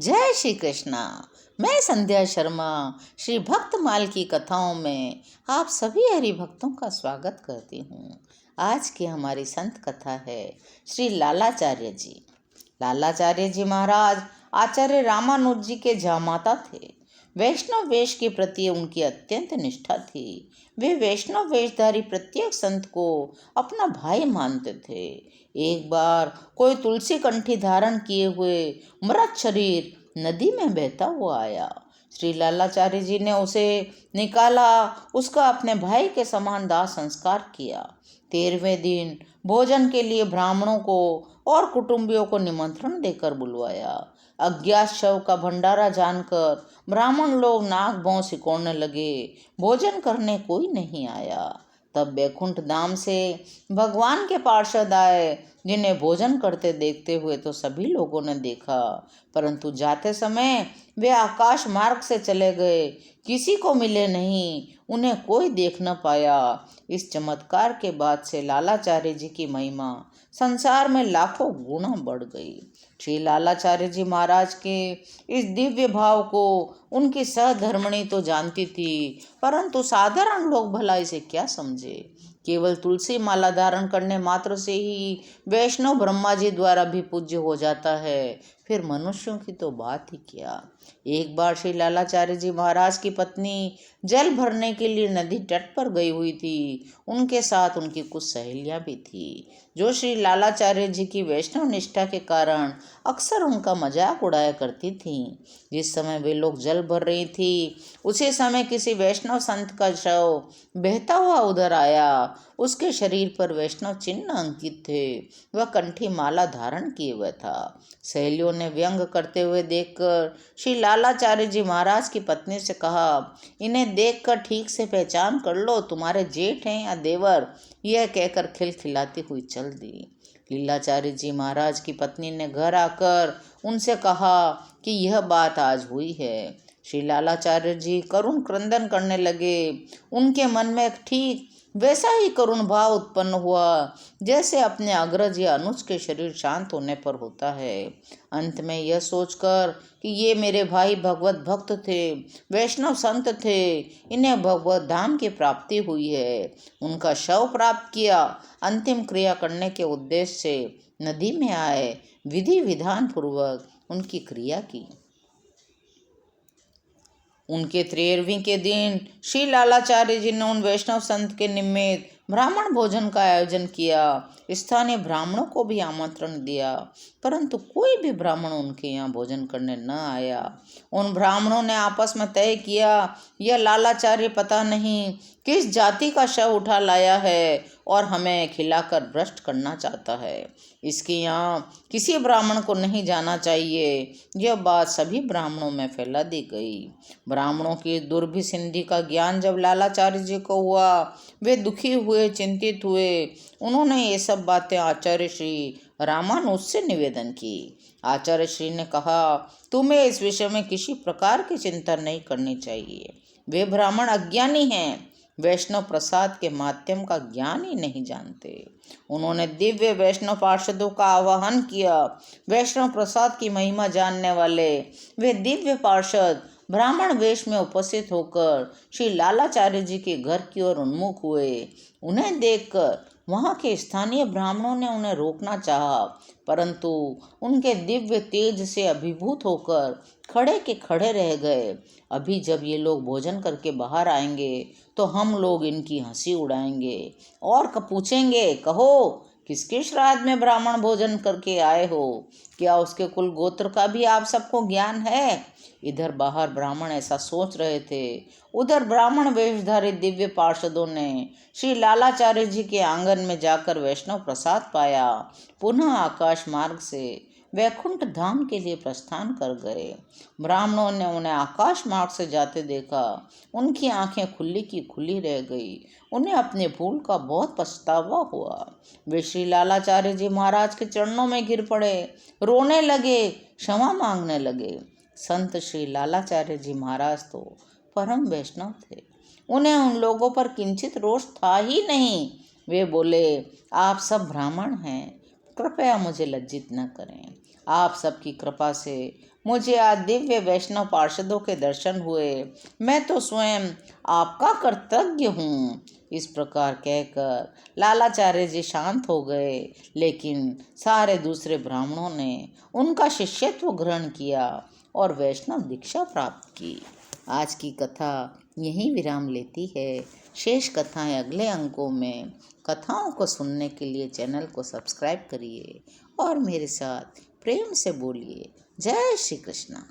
जय श्री कृष्णा। मैं संध्या शर्मा श्री भक्तमाल की कथाओं में आप सभी हरि भक्तों का स्वागत करती हूँ। आज की हमारी संत कथा है श्री लालाचार्य जी। लालाचार्य जी महाराज आचार्य रामानुज जी के जामाता थे। वैष्णव वेश के प्रति उनकी अत्यंत निष्ठा थी। वे वैष्णव वेशधारी प्रत्येक संत को अपना भाई मानते थे। एक बार कोई तुलसी कंठी धारण किए हुए मृत शरीर नदी में बहता हुआ आया। श्री लालाचार्य जी ने उसे निकाला, उसका अपने भाई के समान दाह संस्कार किया। 13वें दिन भोजन के लिए ब्राह्मणों को और कुटुंबियों को निमंत्रण देकर बुलवाया। अज्ञात शव का भंडारा जानकर ब्राह्मण लोग नाक भौं सिकोड़ने लगे। भोजन करने कोई नहीं आया। तब बैकुंठ धाम से भगवान के पार्षद आए, जिन्हें भोजन करते देखते हुए तो सभी लोगों ने देखा, परंतु जाते समय वे आकाश मार्ग से चले गए, किसी को मिले नहीं, उन्हें कोई देख न पाया। इस चमत्कार के बाद से लालाचार्य जी की महिमा संसार में लाखों गुना बढ़ गई। श्री लालाचार्य जी महाराज के इस दिव्य भाव को उनकी सहधर्मिणी तो जानती थी, परंतु साधारण लोग भला इसे क्या समझे। केवल तुलसी माला धारण करने मात्र से ही वैष्णव ब्रह्मा जी द्वारा भी पूज्य हो जाता है, फिर मनुष्यों की तो बात ही क्या। एक बार श्री लालाचार्य जी महाराज की पत्नी जल भरने के लिए नदी तट पर गई हुई थी। उनके साथ उनकी कुछ सहेलियां भी थी, जो श्री लालाचार्य जी की वैष्णव निष्ठा के कारण अक्सर उनका मजाक उड़ाया करती थीं। जिस समय वे लोग जल भर रही थी, उसी समय किसी वैष्णव संत का शव बहता हुआ उधर आया। उसके शरीर पर वैष्णव चिन्ह अंकित थे। वह कंठी माला धारण किए हुए था। सहेलियों ने व्यंग करते हुए देखकर श्री लालाचार्य जी महाराज की पत्नी से कहा, इन्हें देखकर ठीक से पहचान कर लो, तुम्हारे जेठ हैं या देवर। यह कहकर खिलखिलाती हुई चल दी। लीलाचार्य जी महाराज की पत्नी ने घर आकर उनसे कहा कि यह बात आज हुई है। श्री लालाचार्य जी करुण क्रंदन करने लगे। उनके मन में ठीक वैसा ही करुण भाव उत्पन्न हुआ जैसे अपने अग्रज या अनुज के शरीर शांत होने पर होता है। अंत में यह सोचकर कि ये मेरे भाई भगवत भक्त थे, वैष्णव संत थे, इन्हें भगवत धाम की प्राप्ति हुई है, उनका शव प्राप्त किया। अंतिम क्रिया करने के उद्देश्य से नदी में आए, विधि विधान पूर्वक उनकी क्रिया की। उनके 13वीं के दिन श्री लालाचार्य जी ने उन वैष्णव संत के निमित्त ब्राह्मण भोजन का आयोजन किया। स्थानीय ब्राह्मणों को भी आमंत्रण दिया, परंतु कोई भी ब्राह्मण उनके यहाँ भोजन करने न आया। उन ब्राह्मणों ने आपस में तय किया, यह लालाचार्य पता नहीं किस जाति का शव उठा लाया है और हमें खिलाकर भ्रष्ट करना चाहता है। इसके यहाँ किसी ब्राह्मण को नहीं जाना चाहिए। यह बात सभी ब्राह्मणों में फैला दी गई। ब्राह्मणों की दुर्भिसंधि का ज्ञान जब लालाचार्य जी को हुआ, वे दुखी हुए, चिंतित हुए। उन्होंने ये सब बातें आचार्य श्री रामानुज से निवेदन की। आचार्य श्री ने कहा, तुम्हें इस विषय में किसी प्रकार की चिंता नहीं करनी चाहिए। वे ब्राह्मण अज्ञानी हैं, वैष्णव प्रसाद के माध्यम का ज्ञान ही नहीं जानते। उन्होंने दिव्य वैष्णव पार्षदों का आह्वान किया। वैष्णव प्रसाद की महिमा जानने वाले वे दिव्य पार्षद ब्राह्मण वेश में उपस्थित होकर श्री लालाचार्य जी के घर की ओर उन्मुख हुए। उन्हें देखकर वहाँ के स्थानीय ब्राह्मणों ने उन्हें रोकना चाहा, परंतु उनके दिव्य तेज से अभिभूत होकर खड़े के खड़े रह गए। अभी जब ये लोग भोजन करके बाहर आएंगे तो हम लोग इनकी हंसी उड़ाएंगे और पूछेंगे, कहो किसके श्राद्ध में ब्राह्मण भोजन करके आए हो? क्या उसके कुल गोत्र का भी आप सबको ज्ञान है? इधर बाहर ब्राह्मण ऐसा सोच रहे थे, उधर ब्राह्मण वेशधारी दिव्य पार्षदों ने श्री लालाचार्य जी के आंगन में जाकर वैष्णव प्रसाद पाया। पुनः आकाश मार्ग से वैकुंठ धाम के लिए प्रस्थान कर गए। ब्राह्मणों ने उन्हें आकाश मार्ग से जाते देखा। उनकी आंखें खुली की खुली रह गई। उन्हें अपने भूल का बहुत पछतावा हुआ। वे श्री लालाचार्य जी महाराज के चरणों में गिर पड़े, रोने लगे, क्षमा मांगने लगे। संत श्री लालाचार्य जी महाराज तो परम वैष्णव थे, उन्हें उन लोगों पर किंचित रोष था ही नहीं। वे बोले, आप सब ब्राह्मण हैं, कृपया मुझे लज्जित न करें। आप सबकी कृपा से मुझे आज दिव्य वैष्णव पार्षदों के दर्शन हुए। मैं तो स्वयं आपका कृतज्ञ हूँ। इस प्रकार कहकर लालाचार्य जी शांत हो गए, लेकिन सारे दूसरे ब्राह्मणों ने उनका शिष्यत्व ग्रहण किया और वैष्णव दीक्षा प्राप्त की। आज की कथा यहीं विराम लेती है। शेष कथाएं अगले अंकों में। कथाओं को सुनने के लिए चैनल को सब्सक्राइब करिए और मेरे साथ प्रेम से बोलिए, जय श्री कृष्णा।